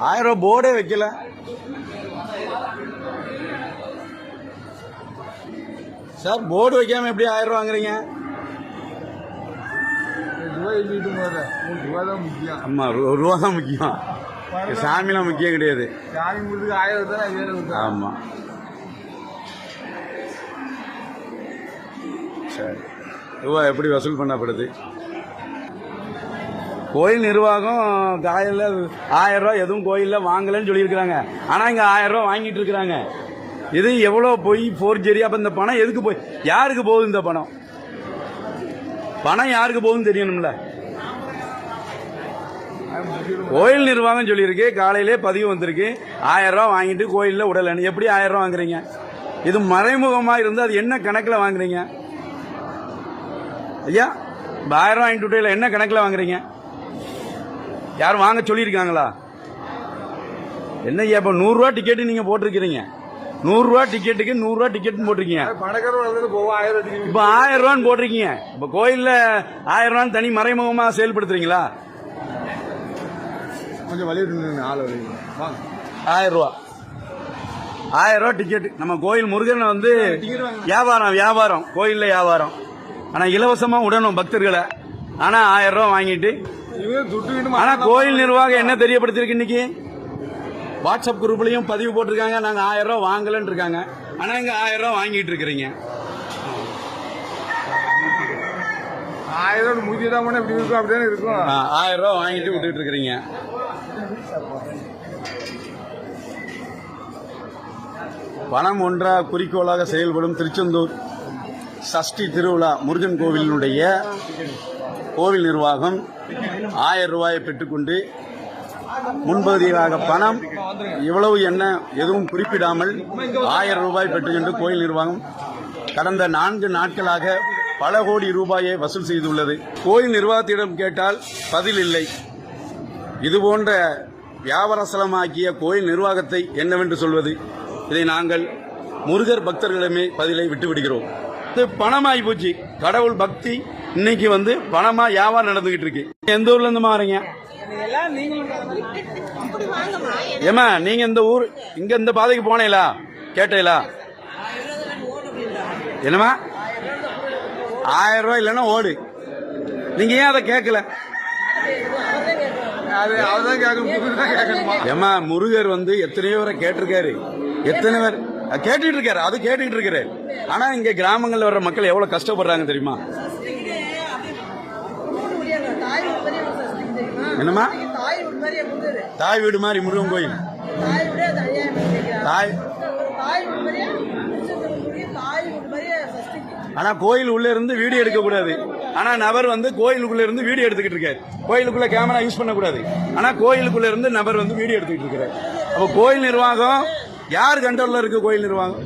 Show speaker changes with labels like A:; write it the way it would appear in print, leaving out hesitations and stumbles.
A: ₹1000 போர்டே வைக்கல. Sir board வைக்காம எப்படி ₹1000 வாங்குறீங்க? ஆமா, ₹1 தான் முக்கியம். சாமிலாம் முக்கியம் கிடையாது. ஆமா சரி, ரூபாய் எப்படி வசூல் பண்ணப்படுது? கோயில் நிர்வாகம் காலையில் ₹1000 எதுவும் கோயிலில் வாங்கலன்னு சொல்லியிருக்கிறாங்க. ஆனால் இங்கே ₹1000 வாங்கிட்டு இருக்கிறாங்க. இது எவ்வளோ போய் ஃபோர்ஜரி? அப்போ இந்த பணம் எதுக்கு போய் யாருக்கு போகுது? இந்த பணம் யாருக்கு போகுதுன்னு தெரியணும்ல. கோயில் நிர்வாகம் சொல்லியிருக்கு, காலையிலே பதிவு வந்திருக்கு, ₹1000 வாங்கிட்டு கோயிலில் உடல். எப்படி ₹1000 வாங்குறீங்க? இது மறைமுகமாக இருந்து அது என்ன கணக்கில் வாங்குறீங்க ஐயா? 1000 வாங்கிட்டு விட்டு என்ன கணக்கில் வாங்குறீங்க? யாரும் வாங்க சொல்லியிருக்காங்களா? என்ன ஐயா, இப்போ ₹100 டிக்கெட்டு நீங்கள் போட்டிருக்கிறீங்க. ₹100 டிக்கெட்டுக்கு ₹100 டிக்கெட் போட்டிருக்கீங்க. இப்போ ₹1000 போட்டிருக்கீங்க. இப்போ கோயிலில் ₹1000 தனி மறைமுகமாக செயல்படுத்துறீங்களா? கொஞ்சம் வழி ₹1000 டிக்கெட். நம்ம கோயில் முருகன் வந்து வியாபாரம் கோயிலில் வியாபாரம். ஆனால் இலவசமாக விடணும் பக்தர்களை. ஆனால் ₹1000 வாங்கிட்டு. ஆனால் கோயில் நிர்வாகம் என்ன தெரியப்படுத்திருக்கு? இன்னைக்கு வாட்ஸ்அப் குரூப்லையும் பதிவு போட்டிருக்காங்க, நாங்கள் ₹1000 வாங்கலன்னு இருக்காங்க. ஆனால் இங்கே ₹1000 வாங்கிட்டு இருக்கிறீங்க.
B: 1000 முடிஞ்சுதான் எப்படி இருக்கும்? அப்படியே இருக்கும்.
A: ₹1000 வாங்கிட்டு விட்டுட்டு இருக்கிறீங்க. பணம் ஒன்றா குறிக்கோளாக செயல்படும் திருச்செந்தூர் சஷ்டி திருவிழா முருகன் கோவிலினுடைய கோவில் நிர்வாகம் ₹1000 பெற்றுக்கொண்டு முன்பகுதியாக பணம் இவ்வளவு என்ன எதுவும் குறிப்பிடாமல் ₹1000 பெற்றுக்கொண்டு கோயில் நிர்வாகம் கடந்த 4 நாட்களாக பல கோடி ரூபாயை வசூல் செய்துள்ளது. கோயில் நிர்வாகத்திடம் கேட்டால் பதில் இல்லை. இதுபோன்ற வியாபாரஸ்தலமாக்கிய கோயில் நிர்வாகத்தை என்னவென்று சொல்வது? இதை நாங்கள் முருகர் பக்தர்களிடமே பதிலை விட்டுவிடுகிறோம். இது பணமாகி போச்சு. கடவுள் பக்தி இன்னைக்கு வந்து பணமா வியாபாரம் நடந்துகிட்டு இருக்கு. எந்த ஊர்ல இருந்து மாறீங்க? ஏமா நீங்க இந்த ஊர் இங்க இந்த பாதைக்கு போனீங்களா? கேட்டீங்களா? என்னமா ₹1000 இல்லைன்னா ஓடு. நீங்க ஏன் அதை கேட்கல? ஏமா முருகர் வந்து எத்தனையோ பேரை கேட்டிருக்காரு, எத்தனை பேர் கேட்டுட்டு இருக்காரு, அது கேட்டுட்டு இருக்காரு. ஆனா இங்க கிராமங்கள்ல வர்ற மக்கள் எவ்வளவு கஷ்டப்படுறாங்க தெரியுமா? என்னமா தாய் வீடு மாதிரி முருகன் கோயில் தாய். ஆனா கோயில் உள்ள இருந்து வீடியோ எடுக்க கூடாது. ஆனா நபர் வந்து கோயிலுக்குள்ள இருந்து வீடியோ எடுத்துக்கிட்டு இருக்காரு. கோயிலுக்குள்ள கேமரா யூஸ் பண்ண கூடாது. ஆனா கோயிலுக்குள்ள இருந்து நபர் வந்து வீடியோ எடுத்துக்கிட்டு இருக்காரு. அப்ப கோயில் நிர்வாகம் யார் கண்ட்ரோல்ல இருக்கு? கோயில் நிர்வாகம்